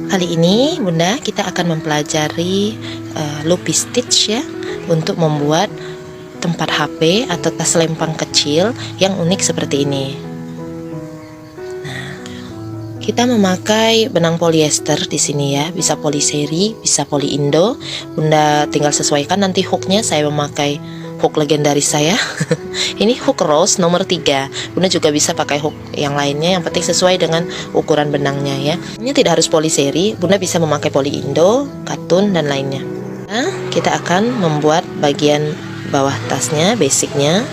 Kali ini Bunda kita akan mempelajari loopy stitch ya, untuk membuat tempat HP atau tas lempang kecil yang unik seperti ini. Nah, kita memakai benang polyester di sini ya, bisa poliseri, bisa poli indo. Bunda tinggal sesuaikan, nanti hooknya saya memakai hook legendaris saya. Ini hook rose nomor 3. Bunda juga bisa pakai hook yang lainnya, yang penting sesuai dengan ukuran benangnya ya. Ini tidak harus poliseri, Bunda bisa memakai poli indo, katun dan lainnya. Nah, kita akan membuat bagian bawah tasnya, basicnya.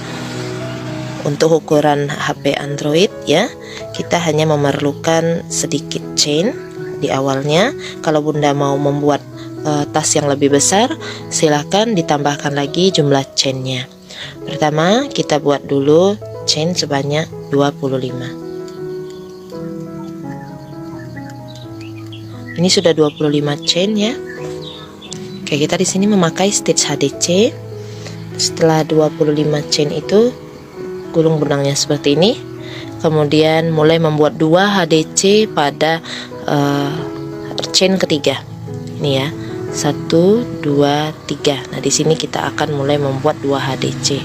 Untuk ukuran HP Android ya, kita hanya memerlukan sedikit chain di awalnya. Kalau Bunda mau membuat tas yang lebih besar, silahkan ditambahkan lagi jumlah chainnya. Pertama kita buat dulu chain sebanyak 25. Ini sudah 25 chain ya. Oke, kita di sini memakai stitch HDC. Setelah 25 chain itu gulung benangnya seperti ini. Kemudian mulai membuat 2 HDC pada chain ketiga. Ini ya. 1, 2, 3. Nah, di sini kita akan mulai membuat 2 HDC.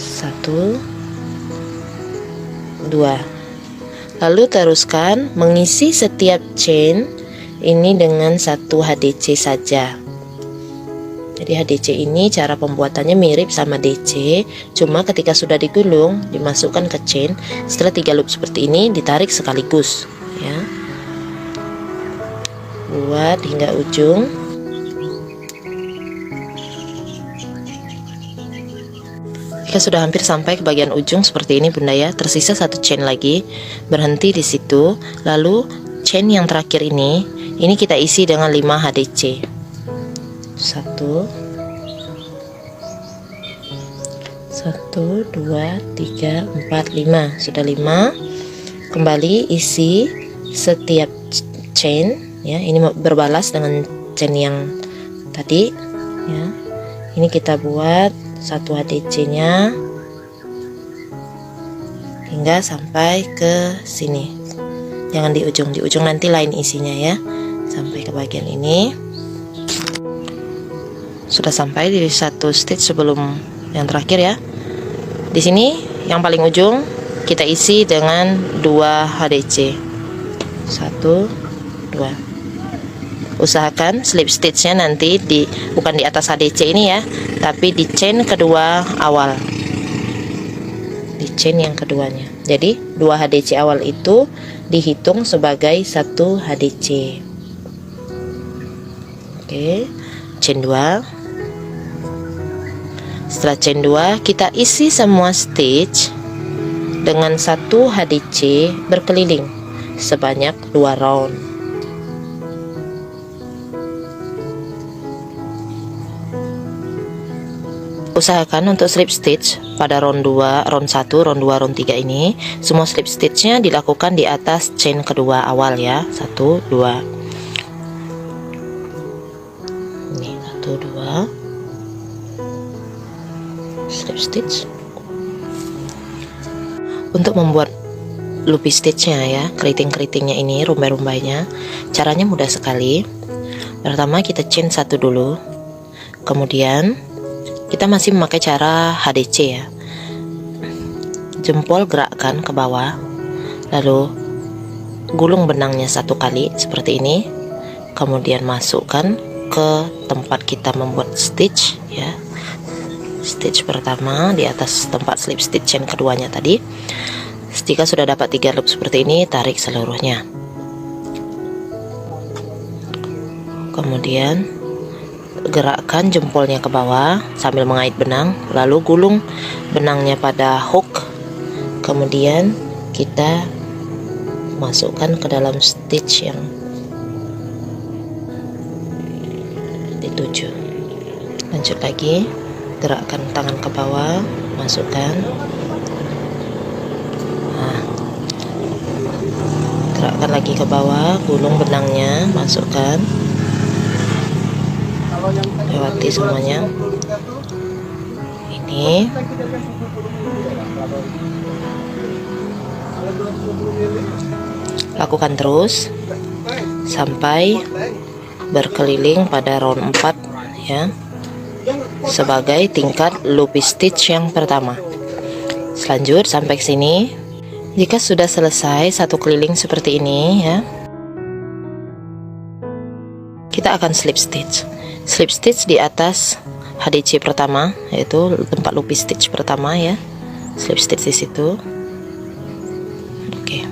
1, 2. Lalu teruskan mengisi setiap chain ini dengan 1 HDC saja. Jadi HDC ini cara pembuatannya mirip sama DC, cuma ketika sudah digulung dimasukkan ke chain. Setelah 3 loop seperti ini ditarik sekaligus ya. Buat hingga ujung. Jika sudah hampir sampai ke bagian ujung seperti ini Bunda ya, tersisa 1 chain lagi, berhenti di situ. Lalu chain yang terakhir ini kita isi dengan 5 HDC. 1, 2, 3, 4, 5. Sudah 5. Kembali isi setiap chain ya, ini berbalas dengan chain yang tadi ya. Ini kita buat 1 HDC nya hingga sampai ke sini, jangan di ujung nanti lain isinya ya. Sampai ke bagian ini. Sudah sampai di 1 stitch sebelum yang terakhir ya. Di sini yang paling ujung kita isi dengan 2 HDC. 1, 2. Usahakan slip stitchnya nanti bukan di atas HDC ini ya, tapi di chain kedua awal, di chain yang keduanya. Jadi 2 HDC awal itu dihitung sebagai 1 HDC. Oke, chain 2. Setelah chain 2 kita isi semua stitch dengan 1 HDC berkeliling sebanyak 2 round. Usahakan untuk slip stitch pada round 2, round 1, round 2, round 3 ini semua slip stitchnya dilakukan di atas chain kedua awal ya. 1, 2. Ini 1, 2 slip stitch. Untuk membuat loopy stitchnya ya, keriting-keritingnya ini, rumbai-rumbainya, caranya mudah sekali. Pertama kita chain 1 dulu, kemudian kita masih memakai cara HDC ya. Jempol gerakkan ke bawah, lalu gulung benangnya 1 kali seperti ini, kemudian masukkan ke tempat kita membuat stitch ya. Stitch pertama di atas tempat slip stitch yang keduanya tadi. Jika sudah dapat 3 loop seperti ini, tarik seluruhnya. Kemudian gerakkan jempolnya ke bawah sambil mengait benang, lalu gulung benangnya pada hook. Kemudian kita masukkan ke dalam stitch yang dituju. Lanjut lagi, gerakkan tangan ke bawah, masukkan. Nah, gerakkan lagi ke bawah, gulung benangnya, masukkan. Lewati semuanya. Ini Lakukan terus sampai berkeliling pada round 4 ya, sebagai tingkat loopy stitch yang pertama. Selanjut sampai ke sini. Jika sudah selesai satu keliling seperti ini ya, kita akan slip stitch. Slip stitch di atas HDC pertama, yaitu tempat loopy stitch pertama ya. Slip stitch di situ. Oke.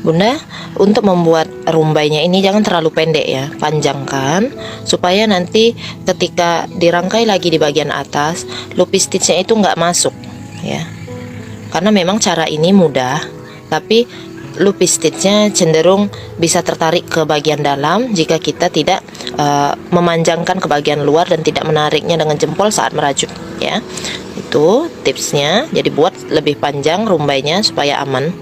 Bunda, untuk membuat rumbainya ini jangan terlalu pendek ya, panjangkan supaya nanti ketika dirangkai lagi di bagian atas, loopy stitchnya itu nggak masuk ya. Karena memang cara ini mudah, tapi loopy stitchnya cenderung bisa tertarik ke bagian dalam jika kita tidak memanjangkan ke bagian luar dan tidak menariknya dengan jempol saat merajut ya. Itu tipsnya. Jadi buat lebih panjang rumbainya supaya aman.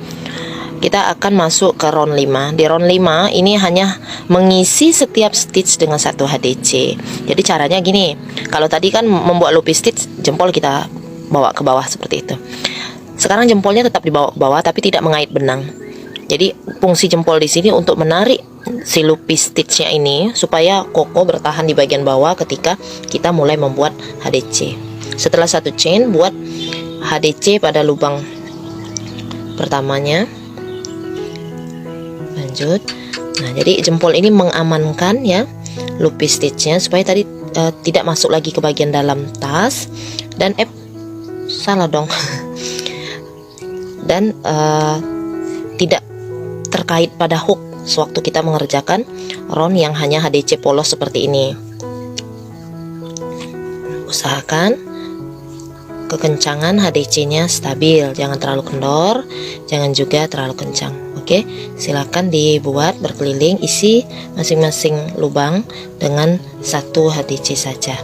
Kita akan masuk ke round 5. Di round 5 ini hanya mengisi setiap stitch dengan satu HDC. Jadi caranya gini, kalau tadi kan membuat loopy stitch, jempol kita bawa ke bawah seperti itu. Sekarang jempolnya tetap dibawa ke bawah tapi tidak mengait benang. Jadi fungsi jempol di sini untuk menarik si loopy stitchnya ini supaya kokoh bertahan di bagian bawah ketika kita mulai membuat HDC. Setelah satu chain, buat HDC pada lubang pertamanya. Lanjut. Nah, jadi jempol ini mengamankan ya loopy stitchnya supaya tadi tidak masuk lagi ke bagian dalam tas dan salah dong dan tidak terkait pada hook sewaktu kita mengerjakan round yang hanya HDC polos seperti ini. Usahakan kekencangan HDC-nya stabil, jangan terlalu kendor, jangan juga terlalu kencang. Oke, silakan dibuat berkeliling, isi masing-masing lubang dengan satu HDC saja.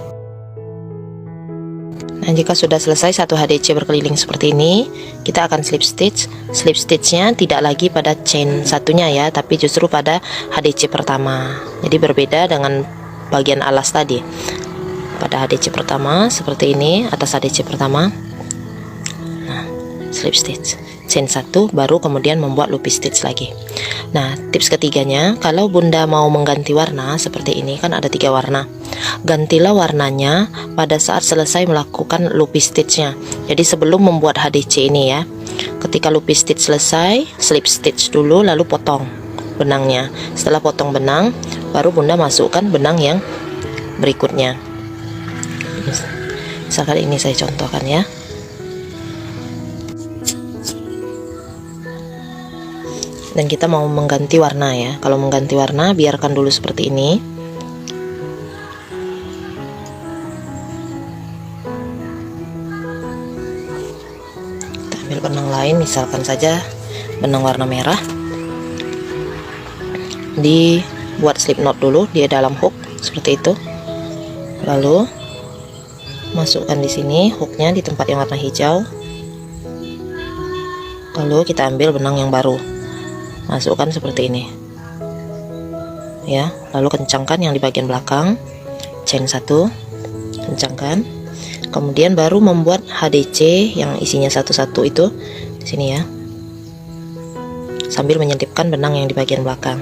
Nah, jika sudah selesai satu HDC berkeliling seperti ini, kita akan slip stitch. Slip stitchnya tidak lagi pada chain satunya ya, tapi justru pada HDC pertama. Jadi berbeda dengan bagian alas tadi. Pada HDC pertama seperti ini, atas HDC pertama. Nah, slip stitch. Chain 1 baru kemudian membuat loopy stitch lagi. Nah, tips ketiganya, kalau Bunda mau mengganti warna seperti ini, kan ada 3 warna. Gantilah warnanya pada saat selesai melakukan loopy stitchnya. Jadi sebelum membuat HDC ini ya, ketika loopy stitch selesai, slip stitch dulu lalu potong benangnya. Setelah potong benang, baru Bunda masukkan benang yang berikutnya. Misalkan ini saya contohkan ya. Dan kita mau mengganti warna ya. Kalau mengganti warna, biarkan dulu seperti ini. Kita ambil benang lain, misalkan saja benang warna merah. Dibuat slip knot dulu di dalam hook seperti itu. Lalu masukkan di sini hooknya di tempat yang warna hijau. Lalu kita ambil benang yang baru, masukkan seperti ini ya. Lalu kencangkan yang di bagian belakang, chain 1, kencangkan. Kemudian baru membuat HDC yang isinya satu-satu itu di sini ya, sambil menyelipkan benang yang di bagian belakang.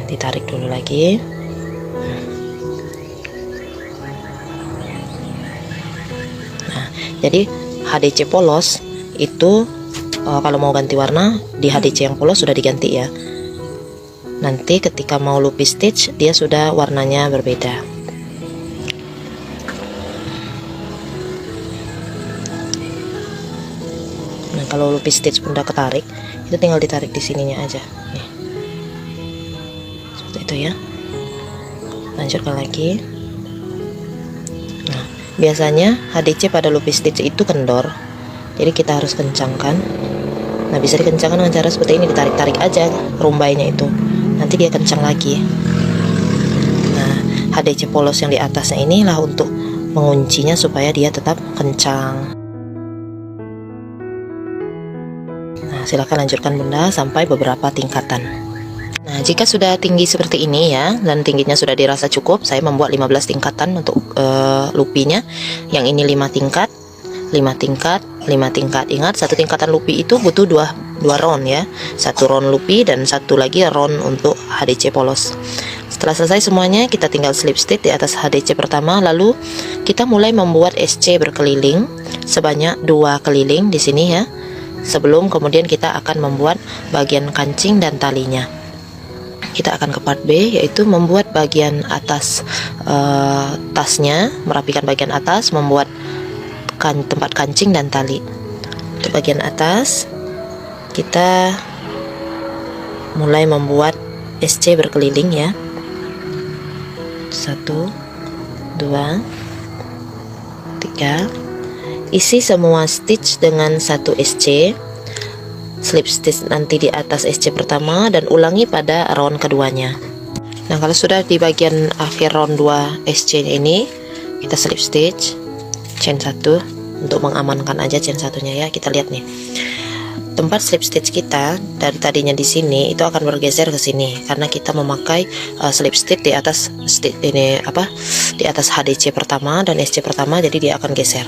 Ditarik dulu lagi. Jadi HDC polos itu kalau mau ganti warna di HDC yang polos sudah diganti ya. Nanti ketika mau loopy stitch dia sudah warnanya berbeda. Nah, kalau loopy stitch Bunda ketarik, itu tinggal ditarik di sininya aja. Nih. Seperti itu ya. Lanjutkan lagi. Biasanya HDC pada loopy stitch itu kendor, jadi kita harus kencangkan. Nah, bisa dikencangkan dengan cara seperti ini, ditarik-tarik aja rumbainya itu, nanti dia kencang lagi. Nah, HDC polos yang di atasnya inilah untuk menguncinya supaya dia tetap kencang. Nah, silahkan lanjutkan Bunda sampai beberapa tingkatan. Nah, jika sudah tinggi seperti ini ya, dan tingginya sudah dirasa cukup, saya membuat 15 tingkatan untuk loopy-nya. Yang ini 5 tingkat, 5 tingkat. Ingat, satu tingkatan lupi itu butuh dua round ya, satu round lupi dan satu lagi round untuk HDC polos. Setelah selesai semuanya, kita tinggal slip stitch di atas HDC pertama. Lalu kita mulai membuat SC berkeliling sebanyak 2 keliling di sini ya, sebelum kemudian kita akan membuat bagian kancing dan talinya. Kita akan ke part B, yaitu membuat bagian atas tasnya, merapikan bagian atas, membuat tempat kancing dan tali. Untuk bagian atas kita mulai membuat SC berkeliling ya, 1 2 3. Isi semua stitch dengan 1 SC, slip stitch nanti di atas SC pertama dan ulangi pada round keduanya. Nah, kalau sudah di bagian akhir round 2 SC ini, kita slip stitch, chain 1 untuk mengamankan aja chain satunya ya. Kita lihat nih, tempat slip stitch kita dari tadinya di sini itu akan bergeser ke sini karena kita memakai slip stitch di atas di atas HDC pertama dan SC pertama, jadi dia akan geser.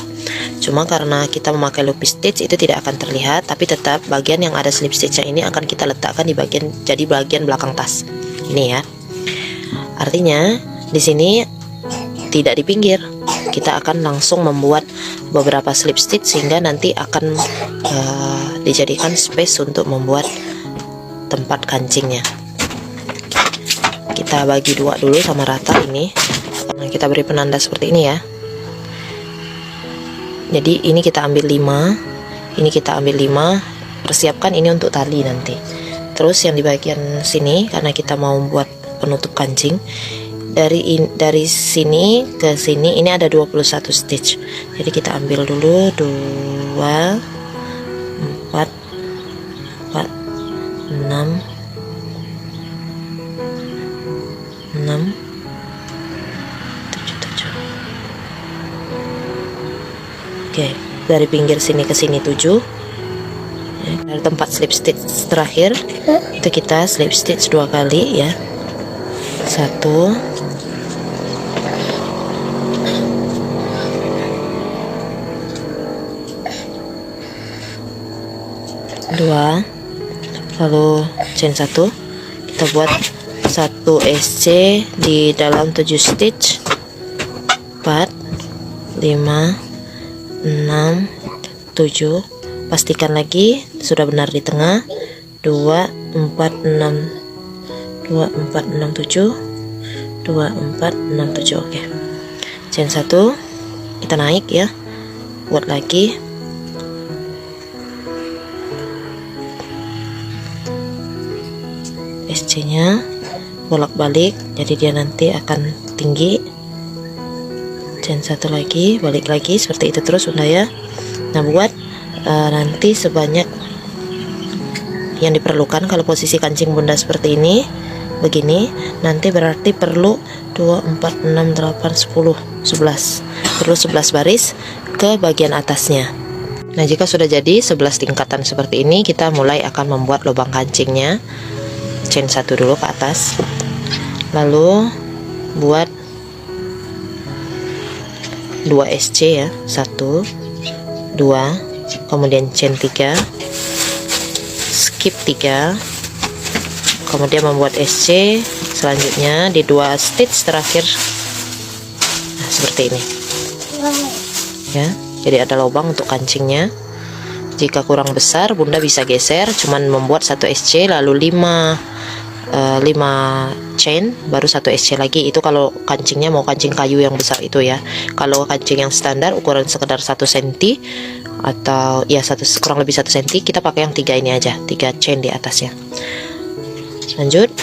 Cuma karena kita memakai loop stitch itu tidak akan terlihat, tapi tetap bagian yang ada slip stitchnya ini akan kita letakkan di bagian belakang tas ini ya. Artinya di sini tidak di pinggir, kita akan langsung membuat beberapa slip stitch sehingga nanti akan dijadikan space untuk membuat tempat kancingnya. Kita bagi dua dulu sama rata ini. Nah, kita beri penanda seperti ini ya. Jadi ini kita ambil 5, ini kita ambil 5, persiapkan ini untuk tali nanti. Terus yang di bagian sini, karena kita mau buat penutup kancing, dari sini ke sini ini ada 21 stitch. Jadi kita ambil dulu 2 4 6 7 Oke, dari pinggir sini ke sini 7. Dari tempat slip stitch terakhir itu kita slip stitch 2 kali ya. 1 2, lalu chain 1, kita buat 1 SC di dalam 7 stitch, 4 5 6 7. Pastikan lagi sudah benar di tengah. 2 4 6 2 4 6 7 2 4 6 7. Oke, chain 1 kita naik ya, buat lagi SC nya bolak-balik, jadi dia nanti akan tinggi. Chain 1 lagi, balik lagi, seperti itu terus bunda ya. Nah, buat nanti sebanyak yang diperlukan. Kalau posisi kancing bunda seperti ini begini, nanti berarti perlu 2 4 6 8 10 11, perlu 11 baris ke bagian atasnya. Nah, jika sudah jadi 11 tingkatan seperti ini, kita mulai akan membuat lubang kancingnya. Chain 1 dulu ke atas, lalu buat 2 SC ya, 1 2, kemudian chain 3, skip 3, kemudian membuat SC selanjutnya di 2 stitch terakhir. Nah, seperti ini ya, jadi ada lubang untuk kancingnya. Jika kurang besar, bunda bisa geser, cuman membuat 1 SC lalu 5 chain baru 1 SC lagi. Itu kalau kancingnya mau kancing kayu yang besar itu ya. Kalau kancing yang standar ukuran sekedar 1 cm atau ya kurang lebih 1 cm, kita pakai yang 3 ini aja, 3 chain di atasnya. Lanjut,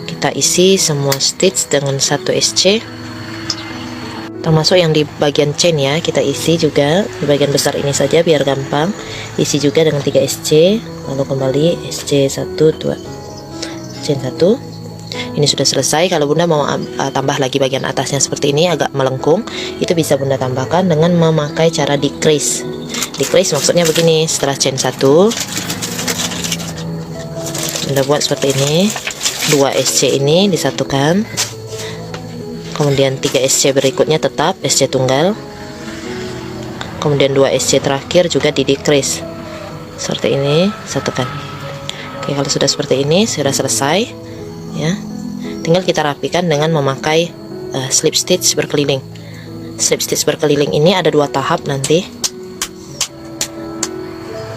kita isi semua stitch dengan 1 SC, termasuk yang di bagian chain ya, kita isi juga di bagian besar ini saja biar gampang. Isi juga dengan 3 SC, lalu kembali SC 1 2, chain 1. Ini sudah selesai. Kalau bunda mau tambah lagi bagian atasnya seperti ini agak melengkung, itu bisa bunda tambahkan dengan memakai cara decrease. Decrease maksudnya begini, setelah chain 1 bunda buat seperti ini, 2 SC ini disatukan, kemudian 3 SC berikutnya tetap SC tunggal, kemudian 2 SC terakhir juga di decrease seperti ini, satukan. Oke, kalau sudah seperti ini sudah selesai ya. Tinggal kita rapikan dengan memakai slip stitch berkeliling. Slip stitch berkeliling ini ada 2 tahap nanti.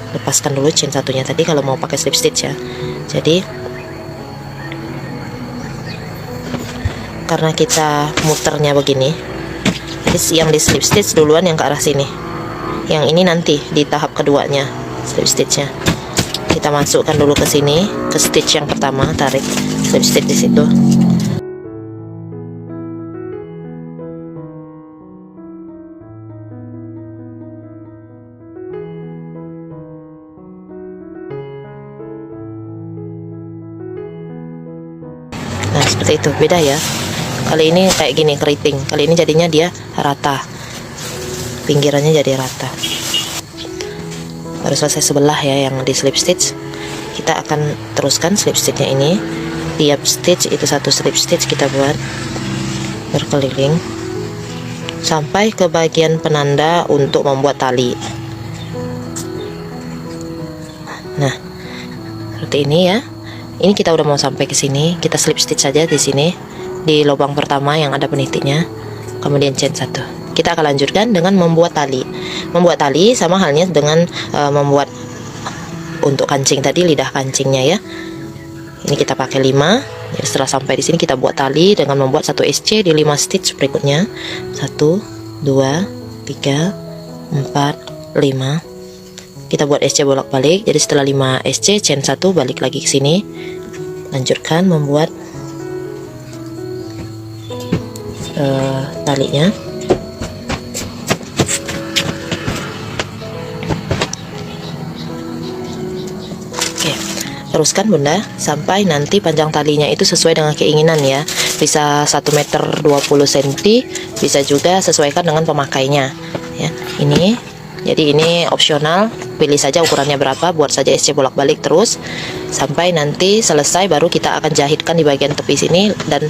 Lepaskan dulu chain satunya tadi kalau mau pakai slip stitch ya. Jadi karena kita muternya begini, jadi yang di slip stitch duluan yang ke arah sini, yang ini nanti di tahap keduanya slip stitchnya. Kita masukkan dulu ke sini, ke stitch yang pertama, tarik slip stitch di situ. Nah, seperti itu, beda ya. Kali ini kayak gini keriting, kali ini jadinya dia rata, pinggirannya jadi rata. Baru selesai sebelah ya yang di slip stitch. Kita akan teruskan slip stitchnya ini. Tiap stitch itu 1 slip stitch kita buat berkeliling sampai ke bagian penanda untuk membuat tali. Nah, seperti ini ya. Ini kita udah mau sampai ke sini, kita slip stitch saja di sini di lubang pertama yang ada penitinya, kemudian chain 1. Kita akan lanjutkan dengan membuat tali. Membuat tali sama halnya dengan membuat untuk kancing tadi, lidah kancingnya ya. Ini kita pakai 5. Jadi setelah sampai di sini kita buat tali dengan membuat 1 SC di 5 stitch berikutnya. 1 2 3 4 5. Kita buat SC bolak-balik. Jadi setelah 5 SC, chain 1 balik lagi ke sini. Lanjutkan membuat talinya. Oke, teruskan Bunda sampai nanti panjang talinya itu sesuai dengan keinginan ya. Bisa 1 meter 20 cm, bisa juga sesuaikan dengan pemakainya ya. Jadi ini opsional, pilih saja ukurannya berapa, buat saja SC bolak-balik terus sampai nanti selesai. Baru kita akan jahitkan di bagian tepi sini dan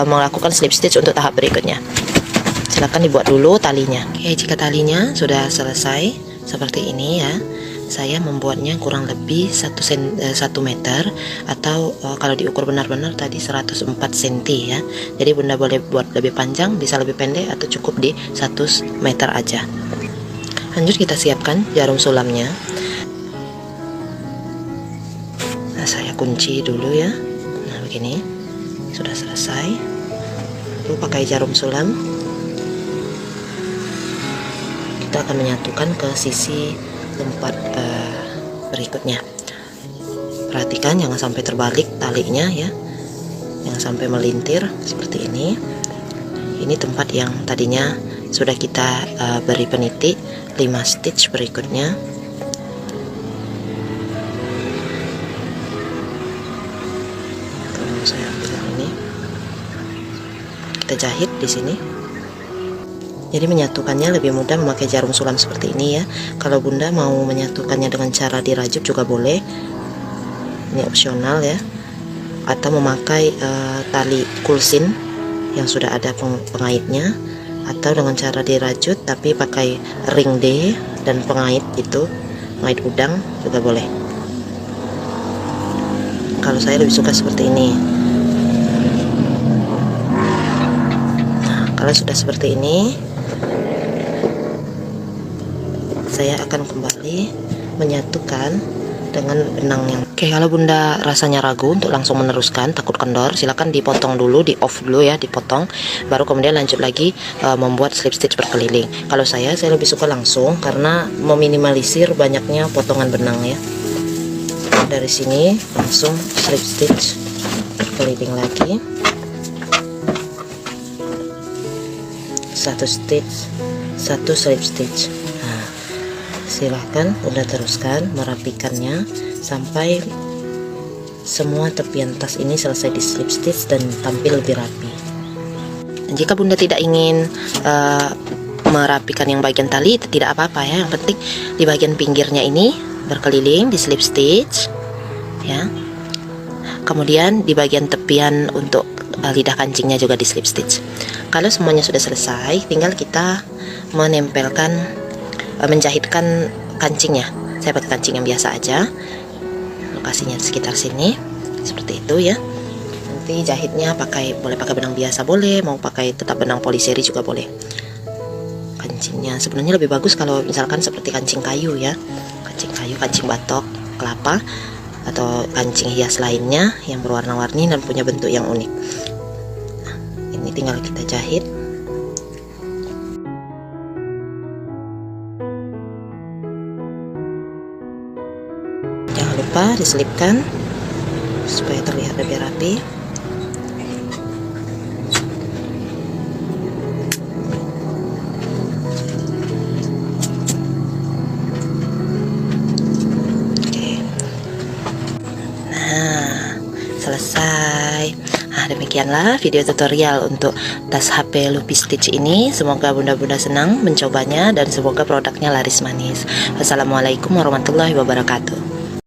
melakukan slip stitch untuk tahap berikutnya. Silahkan dibuat dulu talinya. Oke, jika talinya sudah selesai seperti ini ya, saya membuatnya kurang lebih 1 meter atau kalau diukur benar-benar tadi 104 cm ya. Jadi Bunda boleh buat lebih panjang, bisa lebih pendek, atau cukup di 1 meter aja. Lanjut kita siapkan jarum sulamnya. Nah, saya kunci dulu ya. Nah, begini. Sudah selesai. Lalu pakai jarum sulam. Kita akan menyatukan ke sisi tempat berikutnya. Perhatikan jangan sampai terbalik talinya ya. Jangan sampai melintir seperti ini. Ini tempat yang tadinya sudah kita beri peniti 5 stitch berikutnya. Kalau saya ambil yang ini, kita jahit di sini. Jadi menyatukannya lebih mudah memakai jarum sulam seperti ini ya. Kalau Bunda mau menyatukannya dengan cara dirajut juga boleh. Ini opsional ya. Atau memakai tali kulsin yang sudah ada pengaitnya, atau dengan cara dirajut tapi pakai ring D dan pengait itu, pengait udang juga boleh. Kalau saya lebih suka seperti ini. Nah, kalau sudah seperti ini, saya akan kembali menyatukan dengan benang yang oke. Kalau Bunda rasanya ragu untuk langsung meneruskan, takut kendor, silakan dipotong dulu, di off dulu ya, dipotong, baru kemudian lanjut lagi membuat slip stitch berkeliling. Kalau saya lebih suka langsung karena meminimalisir banyaknya potongan benang ya. Dari sini langsung slip stitch berkeliling lagi, 1 stitch, 1 slip stitch. Silahkan Bunda teruskan merapikannya sampai semua tepian tas ini selesai di slip stitch dan tampil lebih rapi. Dan jika Bunda tidak ingin merapikan yang bagian tali, tidak apa-apa ya. Yang penting di bagian pinggirnya ini berkeliling di slip stitch ya. Kemudian di bagian tepian untuk lidah kancingnya juga di slip stitch. Kalau semuanya sudah selesai, tinggal kita menempelkan menjahitkan kancingnya. Saya pakai kancing yang biasa aja. Lokasinya di sekitar sini, seperti itu ya. Nanti jahitnya boleh pakai benang biasa boleh, mau pakai tetap benang poliseri juga boleh. Kancingnya sebenarnya lebih bagus kalau misalkan seperti kancing kayu ya, kancing kayu, kancing batok kelapa, atau kancing hias lainnya yang berwarna-warni dan punya bentuk yang unik. Nah, ini tinggal kita jahit. Jangan lupa diselipkan supaya terlihat lebih rapi. Selesai. Nah, demikianlah video tutorial untuk tas HP Lupi Stitch ini. Semoga bunda-bunda senang mencobanya dan semoga produknya laris manis. Wassalamualaikum warahmatullahi wabarakatuh.